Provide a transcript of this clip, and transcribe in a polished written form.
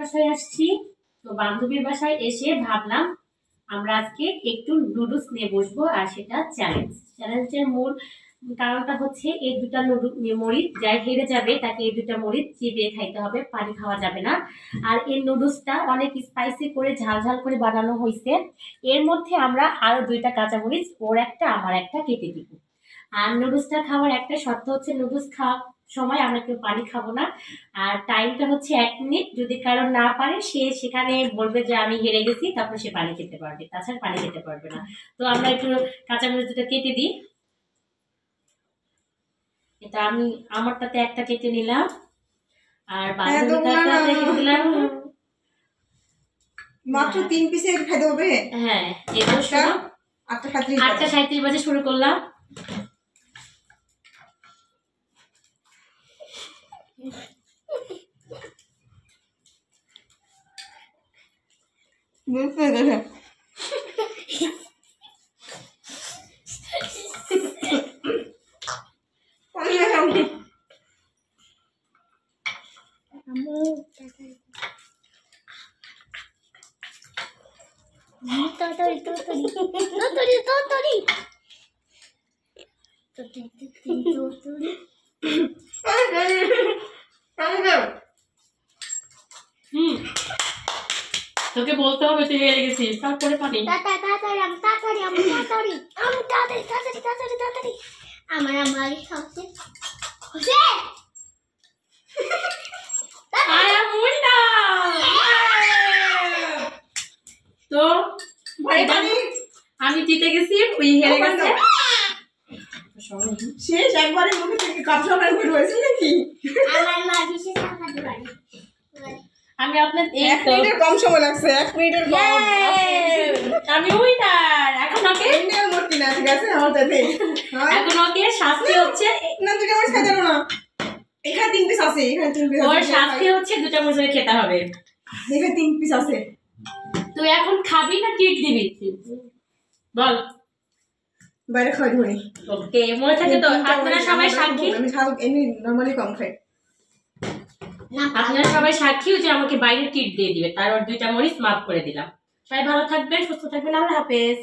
বাসায় আসছি, তো বান্ধবীর বাসায় এসে ভাবলাম আমরা আজকে একটু নুডলস নিয়ে বসবো, আর সেটা চ্যালেঞ্জের মূল কারণটা হচ্ছে এই দুটা মরিচ যাই হেরে যাবে তাকে এই দুটা মরিচ চিবিয়ে খাইতে হবে, পানি খাওয়া যাবে না। আর এই নুডলসটা অনেক স্পাইসি করে ঝাল ঝাল করে বানানো হয়েছে। এর মধ্যে আমরা আরো দুইটা কাঁচামরিচ, ওর একটা আমার একটা কেটে দিব। আর নুডলসটা খাওয়ার একটা শর্ত হচ্ছে নুডলস খাওয়ার সময় আমরা কেউ পানি খাবো না। আর টাইমটা হচ্ছে 1 মিনিট। যদি কারো না পারে সে সেখানে বলবে যে আমি হেরে গেছি, তারপর সে পানি খেতে পারবে, তাছাড়া পানি খেতে পারবে না। তো আমরা একটু কাঁচামরিচটা কেটে দিই। এটা আমি আমারটাতে একটা কেটে নিলাম, আর বান্ধবীটাতে কেটে দিলাম। মাত্র 3 পিসের খেতে হবে। হ্যাঁ, এবার 8:37 বাজে শুরু করলাম। তোকে বলতে হবে তুই হেরে গেছিস, তারপরে পানি। আমার সবচেয়ে তো আমি জিতে গেছি, ওই হেরে গেছে। শেষ একবারে মুখে থেকে কাপ সবাই বের হয়েছে নাকি? আমার মা বিশেষ টাকাতে পারে। আমি আপনার 1 মিনিটের কম সময় লাগছে, 1 মিনিটের কম। আমি উইনার। এখন ওকে এমনিও মরতি না, ঠিক আছে আমার তাতে। এখন ওকে শাস্তি হচ্ছে না, দুটো মরিচ খাই যাবে না। এখানে 3 পিস আছে, এখানে 3 পিস আছে। ওর শাস্তি হচ্ছে দুটো মরিচ খেতে হবে। এখানে 3 পিস আছে। তুই এখন খাবি না ট্রিট দিবি বল? বাইরে খাই ধরি। ওকে, মনে থাকে তো। আপনারা সবাই সাক্ষী, আমি খাও এমনি নরমালি কম খাই। আপনারা সবাই সাক্ষী যে আমাকে বাইরে ট্রিট দিয়ে দিবে, তার ওর দুইটা মরিচ মাফ করে দিলাম। সবাই ভালো থাকবেন, সুস্থ থাকবেন, আল্লাহ হাফেজ।